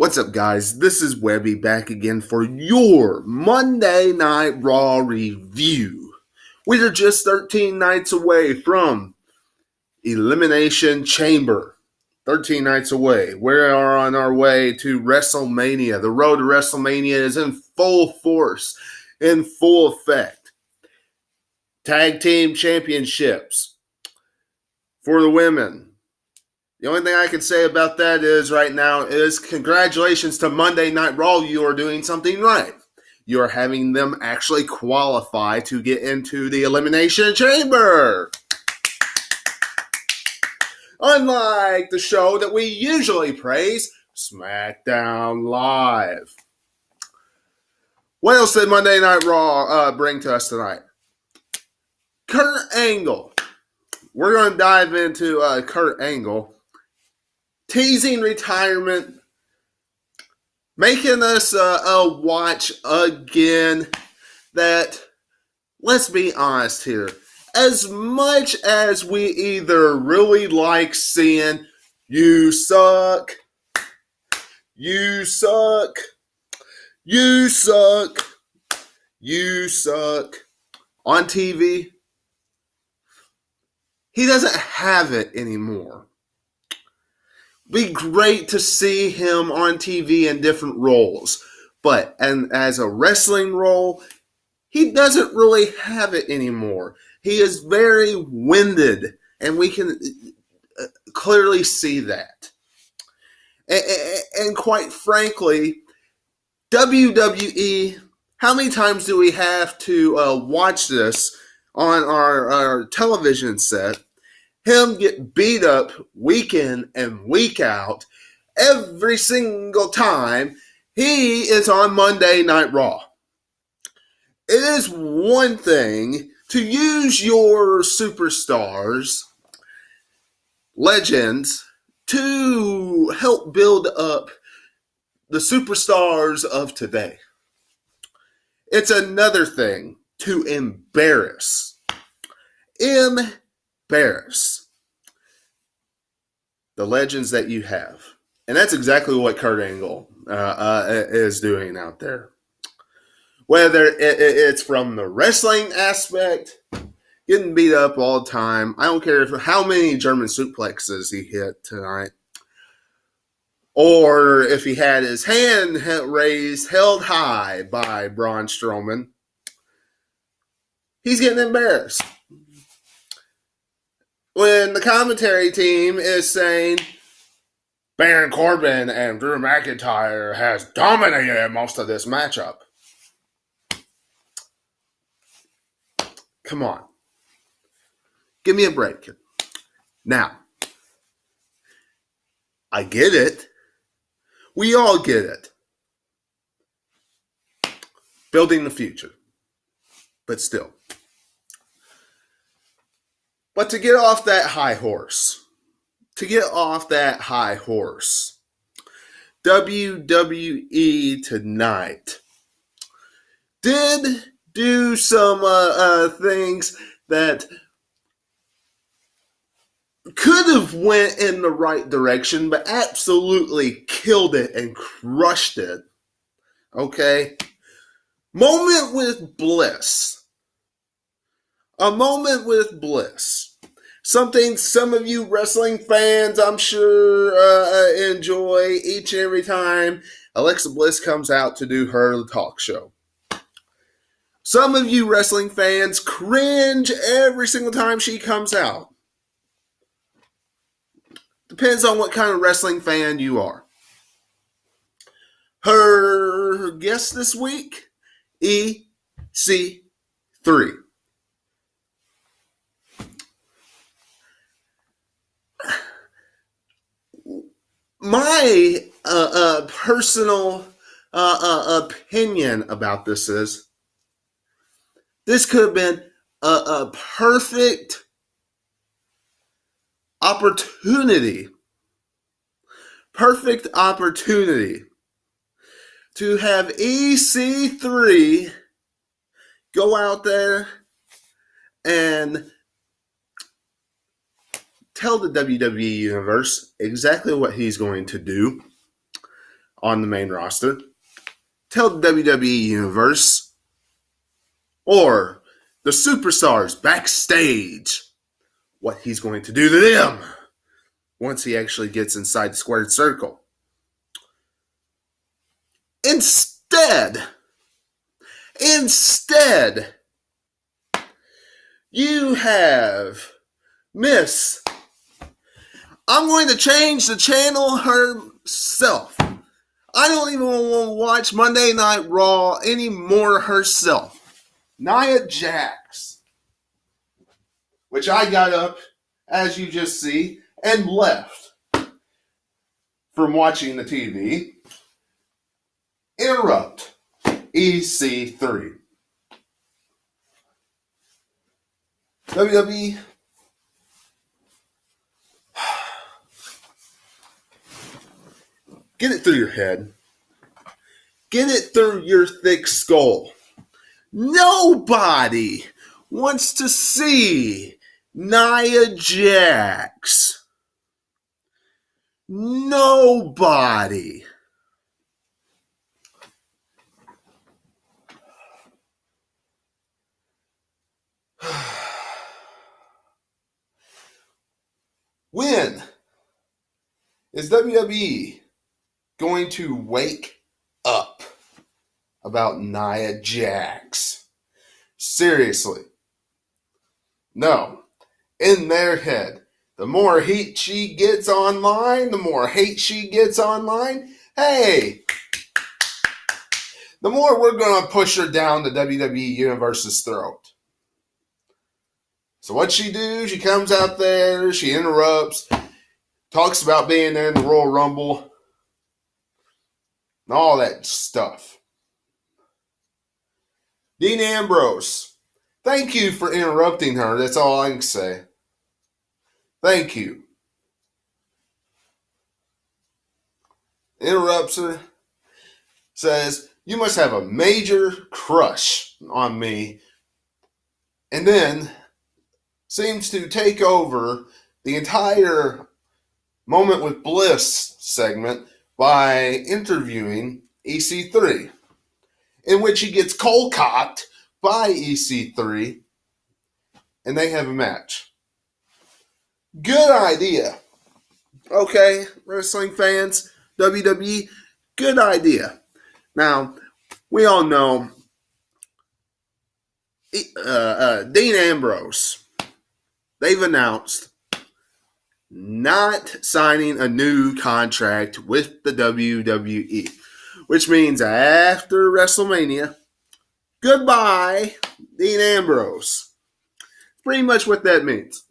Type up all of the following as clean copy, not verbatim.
What's up, guys? This is Webby back again for your Monday Night Raw review. We are just 13 nights away from Elimination Chamber. 13 nights away. We are on our way to WrestleMania. The road to WrestleMania is in full force, in full effect. Tag Team Championships for the women. The only thing I can say about that is right now is congratulations to Monday Night Raw. You are doing something right. You are having them actually qualify to get into the Elimination Chamber. Unlike the show that we usually praise, SmackDown Live. What else did Monday Night Raw bring to us tonight? Kurt Angle. We're going to dive into Kurt Angle. Teasing retirement, making us watch again that, let's be honest here, as much as we either really like seeing you suck, you suck, you suck, you suck on TV, he doesn't have it anymore. Be great to see him on TV in different roles. But as a wrestling role, he doesn't really have it anymore. He is very winded, and we can clearly see that. And quite frankly, WWE, how many times do we have to watch this on our television set? Him get beat up week in and week out every single time he is on Monday Night Raw. It is one thing to use your superstars, legends, to help build up the superstars of today. It's another thing to embarrass the legends that you have. And that's exactly what Kurt Angle is doing out there. Whether it's from the wrestling aspect, getting beat up all the time. I don't care how many German suplexes he hit tonight. Or if he had his hand raised, held high by Braun Strowman. He's getting embarrassed. When the commentary team is saying Baron Corbin and Drew McIntyre has dominated most of this matchup. Come on. Give me a break. Now, I get it. We all get it. Building the future. But still. But to get off that high horse, WWE tonight did do some things that could have went in the right direction, but absolutely killed it and crushed it. Okay? Moment with Bliss. A moment with Bliss. Something some of you wrestling fans, I'm sure, enjoy each and every time Alexa Bliss comes out to do her talk show. Some of you wrestling fans cringe every single time she comes out. Depends on what kind of wrestling fan you are. Her guest this week, EC3. My personal opinion about this is this could have been a perfect opportunity to have EC3 go out there and tell the WWE Universe exactly what he's going to do on the main roster, tell the WWE Universe, or the superstars backstage what he's going to do to them once he actually gets inside the squared circle. Instead, you have Miss, I'm going to change the channel herself. I don't even want to watch Monday Night Raw anymore herself. Nia Jax, which I got up, as you just see, and left from watching the TV. Interrupt EC3. WWE, get it through your head. Get it through your thick skull. Nobody wants to see Nia Jax. Nobody. When is WWE going to wake up about Nia Jax? Seriously. No. In their head, the more heat she gets online, hey, the more we're going to push her down the WWE Universe's throat. So what she do, she comes out there, she interrupts, talks about being there in the Royal Rumble, and all that stuff. Dean Ambrose, thank you for interrupting her. That's all I can say. Thank you. Interrupts her, says, you must have a major crush on me, and then seems to take over the entire Moment with Bliss segment by interviewing EC3, in which he gets cold-cocked by EC3, and they have a match. Good idea. Okay, wrestling fans, WWE, good idea. Now, we all know Dean Ambrose, they've announced not signing a new contract with the WWE, which means after WrestleMania, goodbye, Dean Ambrose. Pretty much what that means.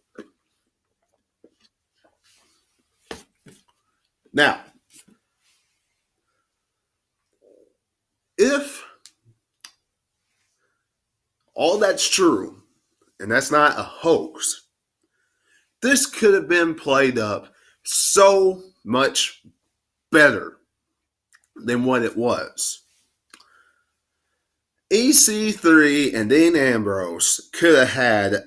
Now, if all that's true, and that's not a hoax, this could have been played up so much better than what it was. EC3 and Dean Ambrose could have had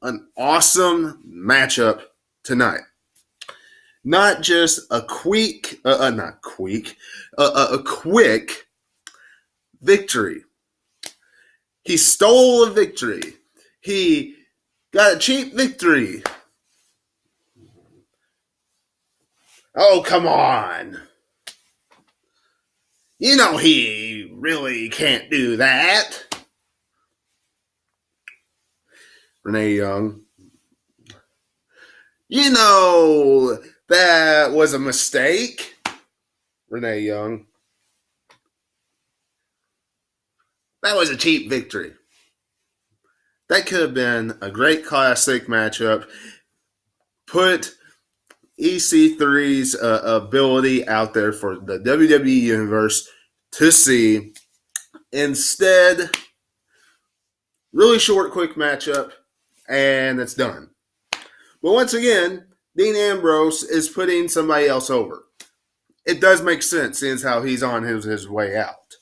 an awesome matchup tonight. Not just a quick victory. He stole a victory. He got a cheap victory. Oh, come on. You know he really can't do that. Renee Young. You know that was a mistake. Renee Young. That was a cheap victory. That could have been a great classic matchup. Put EC3's ability out there for the WWE Universe to see. Instead, really short, quick matchup, and it's done. But once again, Dean Ambrose is putting somebody else over. It does make sense, seeing how he's on his way out.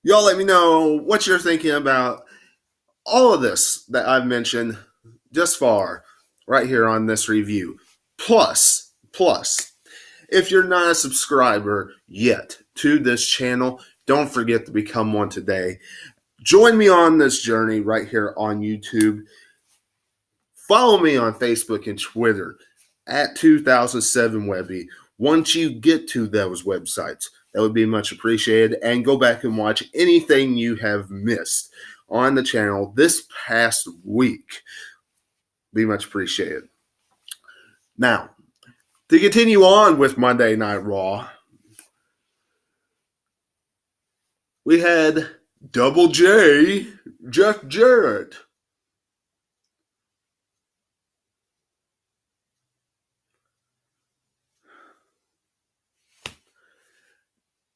Y'all let me know what you're thinking about all of this that I've mentioned just far right here on this review. Plus, If you're not a subscriber yet to this channel, don't forget to become one today. Join me on this journey right here on YouTube. Follow me on Facebook and Twitter at 2007 Webby. Once you get to those websites, that would be much appreciated. And go back and watch anything you have missed on the channel this past week. Be much appreciated. Now, to continue on with Monday Night Raw, we had Double J, Jeff Jarrett.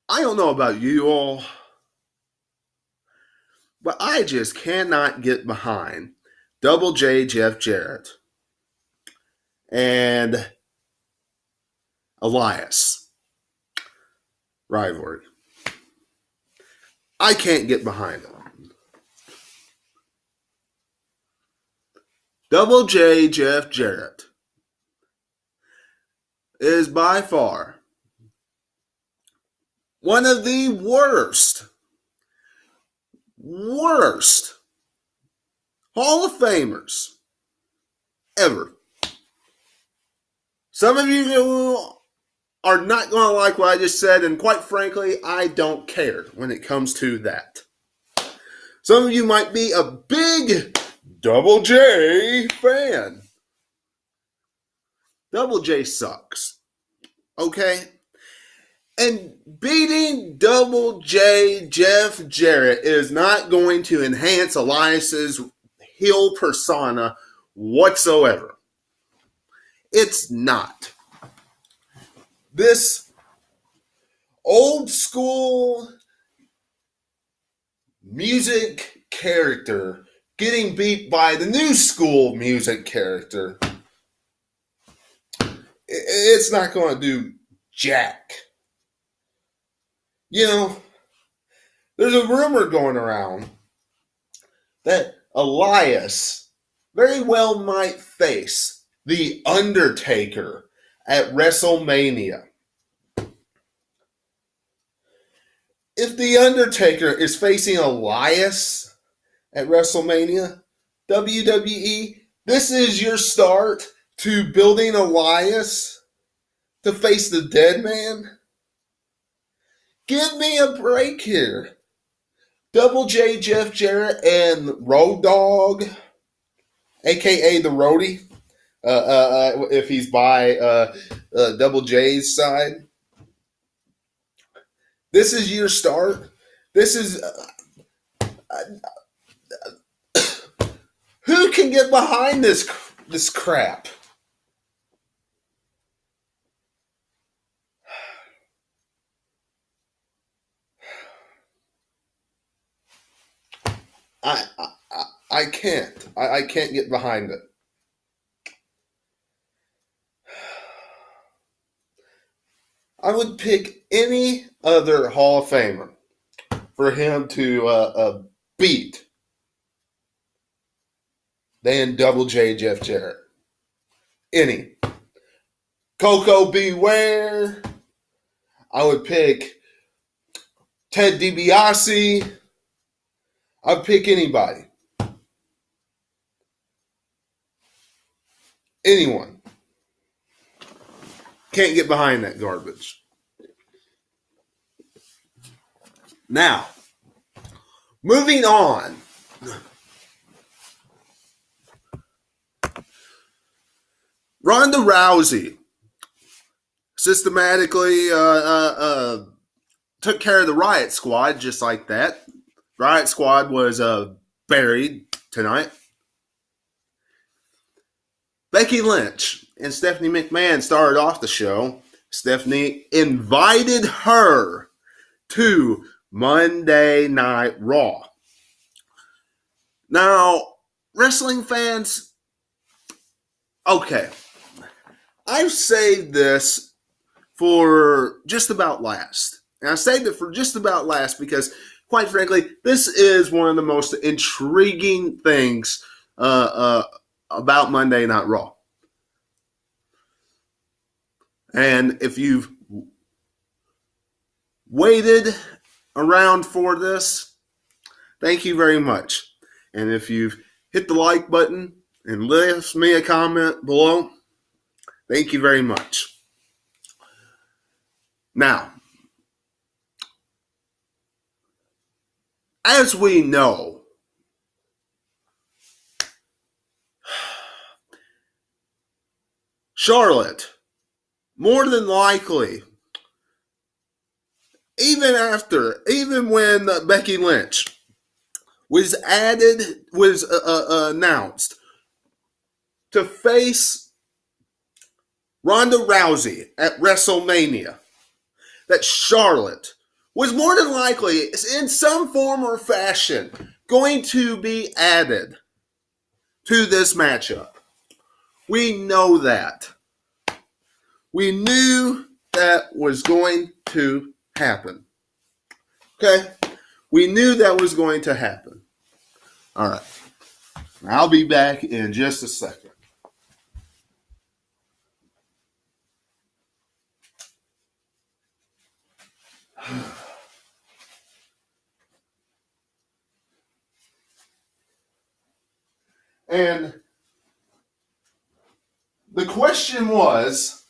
I don't know about you all, but I just cannot get behind Double J, Jeff Jarrett, and Elias rivalry. I can't get behind it. Double J, Jeff Jarrett is by far one of the worst Hall of Famers ever. Some of you are not going to like what I just said, and quite frankly, I don't care when it comes to that. Some of you might be a big Double J fan. Double J sucks. Okay? And beating Double J Jeff Jarrett is not going to enhance Elias's heel persona whatsoever. It's not. This old school music character getting beat by the new school music character, it's not going to do jack. You know, there's a rumor going around that Elias very well might face The Undertaker at WrestleMania. If The Undertaker is facing Elias at WrestleMania, WWE, this is your start to building Elias to face the dead man? Give me a break here. Double J Jeff Jarrett and Road Dogg, a.k.a. the Roadie, if he's by Double J's side. This is your start. This is... who can get behind this crap? I can't. I can't get behind it. I would pick any other Hall of Famer for him to beat than Double J Jeff Jarrett. Any. Coco Beware. I would pick Ted DiBiase. I'd pick anybody. Anyone. Can't get behind that garbage. Now, moving on. Ronda Rousey systematically took care of the Riot Squad just like that. Riot Squad was buried tonight. Becky Lynch and Stephanie McMahon started off the show. Stephanie invited her to Monday Night Raw. Now, wrestling fans, okay, I've saved this for just about last. And I saved it for just about last because, quite frankly, this is one of the most intriguing things about Monday Night Raw. And if you've waited around for this, thank you very much. And if you've hit the like button and left me a comment below, thank you very much. Now, as we know, Charlotte, more than likely, even when Becky Lynch was announced to face Ronda Rousey at WrestleMania, that Charlotte was more than likely, in some form or fashion, going to be added to this matchup. We know that. We knew that was going to happen. Okay? We knew that was going to happen. All right. I'll be back in just a second. And the question was,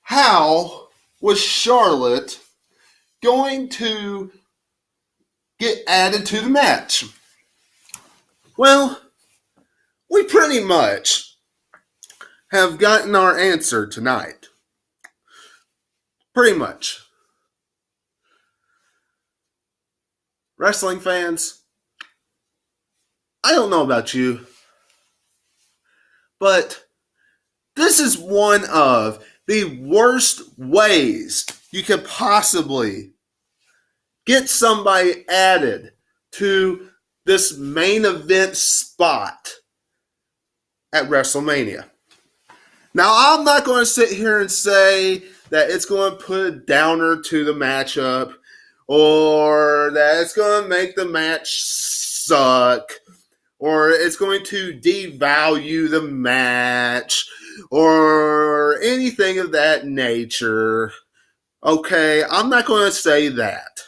how was Charlotte going to get added to the match? Well, we pretty much have gotten our answer tonight. Pretty much. Wrestling fans, I don't know about you, but this is one of the worst ways you could possibly get somebody added to this main event spot at WrestleMania. Now, I'm not going to sit here and say that it's going to put a downer to the matchup or that it's going to make the match suck or it's going to devalue the match or anything of that nature. Okay, I'm not going to say that.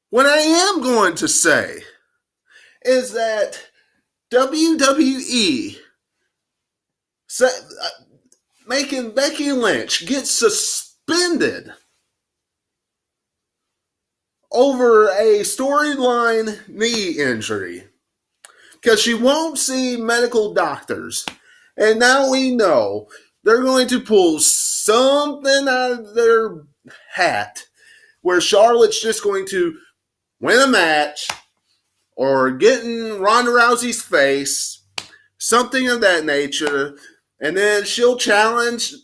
What I am going to say is that WWE making Becky Lynch get suspended over a storyline knee injury because she won't see medical doctors. And now we know they're going to pull something out of their hat where Charlotte's just going to win a match or get in Ronda Rousey's face, something of that nature, and then she'll challenge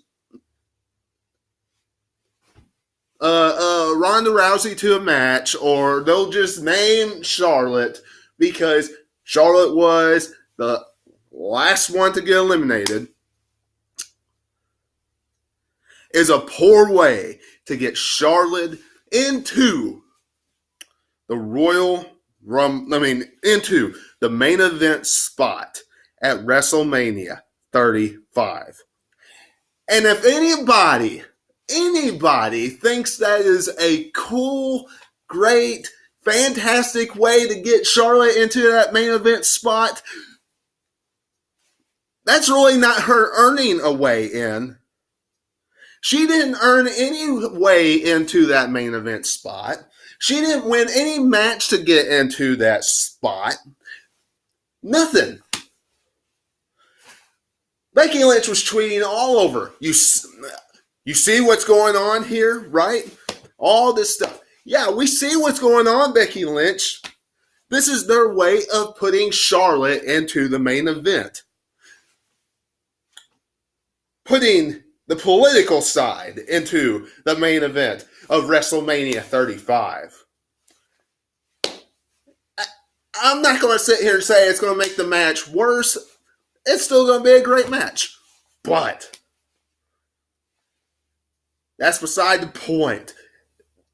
Ronda Rousey to a match, or they'll just name Charlotte because Charlotte was the last one to get eliminated, is a poor way to get Charlotte into the into the main event spot at WrestleMania 35. And if anybody thinks that is a cool, great, fantastic way to get Charlotte into that main event spot, that's really not her earning a way in. She didn't earn any way into that main event spot. She didn't win any match to get into that spot. Nothing. Becky Lynch was tweeting all over. You see what's going on here, right? All this stuff. Yeah, we see what's going on, Becky Lynch. This is their way of putting Charlotte into the main event. Putting the political side into the main event of WrestleMania 35. I'm not going to sit here and say it's going to make the match worse. It's still going to be a great match. But that's beside the point.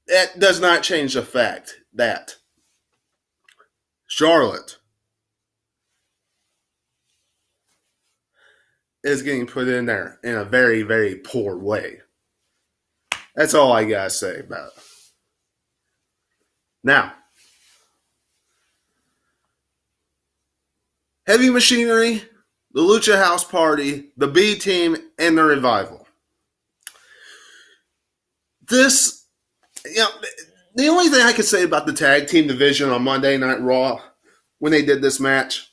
That does not change the fact that Charlotte is getting put in there in a very, very poor way. That's all I gotta say about it. Now, Heavy Machinery, the Lucha House Party, the B Team, and the Revival. This, the only thing I could say about the tag team division on Monday Night Raw when they did this match,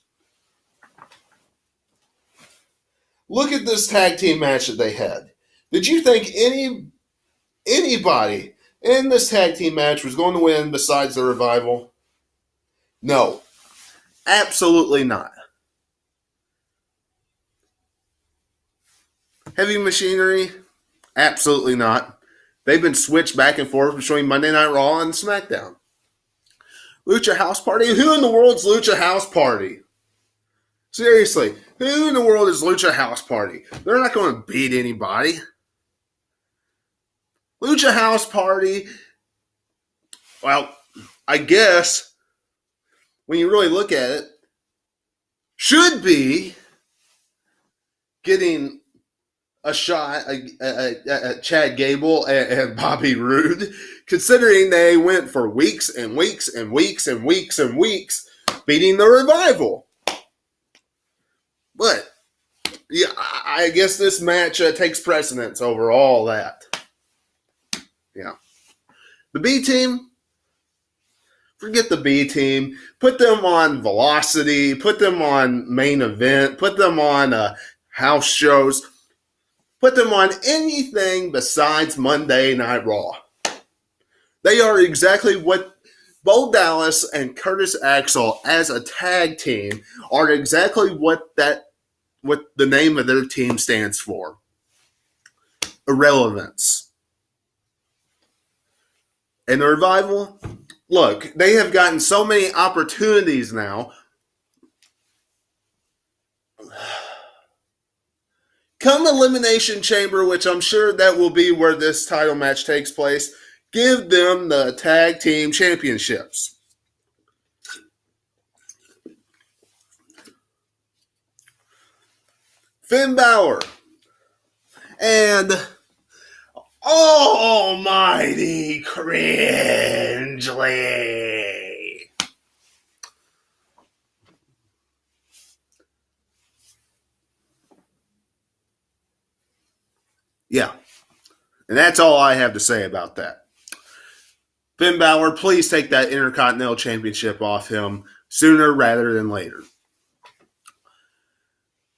look at this tag team match that they had. Did you think anybody in this tag team match was going to win besides the Revival? No, absolutely not. Heavy Machinery? Absolutely not. They've been switched back and forth between Monday Night Raw and SmackDown. Lucha House Party? Who in the world's Lucha House Party? Seriously, who in the world is Lucha House Party? They're not going to beat anybody. Lucha House Party, well, I guess, when you really look at it, should be getting a shot at Chad Gable and Bobby Roode, considering they went for weeks and weeks and weeks and weeks and weeks beating the Revival. But, yeah, I guess this match takes precedence over all that. Yeah. The B Team, forget the B Team. Put them on Velocity. Put them on Main Event. Put them on house shows. Put them on anything besides Monday Night Raw. They are exactly what Bo Dallas and Curtis Axel as a tag team are exactly what the name of their team stands for. Irrelevance. And the Revival, look, they have gotten so many opportunities now. Come Elimination Chamber, which I'm sure that will be where this title match takes place, give them the tag team championships. Finn Balor and Almighty Cringely. Yeah. And that's all I have to say about that. Finn Balor, please take that Intercontinental Championship off him sooner rather than later.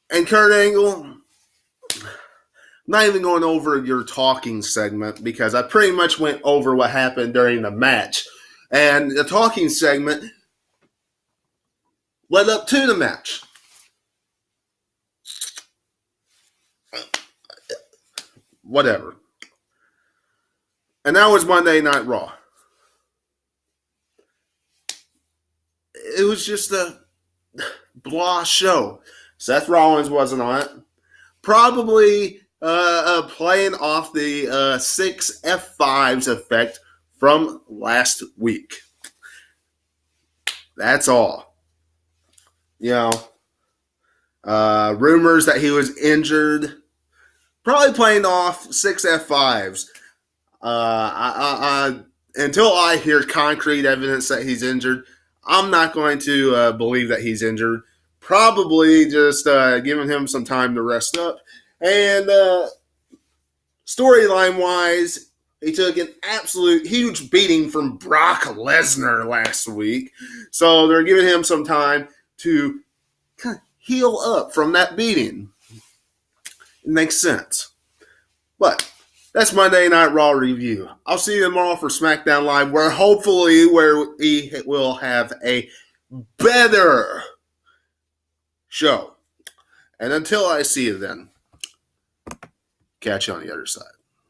And Kurt Angle, not even going over your talking segment because I pretty much went over what happened during the match. And the talking segment led up to the match. Whatever. And that was Monday Night Raw. It was just a blah show. Seth Rollins wasn't on it. Probably playing off the 6 F5s effect from last week. That's all. Rumors that he was injured. Probably playing off 6 F5s. Until I hear concrete evidence that he's injured, I'm not going to believe that he's injured. Probably just giving him some time to rest up. And storyline-wise, he took an absolute huge beating from Brock Lesnar last week. So they're giving him some time to kind of heal up from that beating. It makes sense. But that's Monday Night Raw review. I'll see you tomorrow for SmackDown Live, where we will have a better show. And until I see you then, catch you on the other side.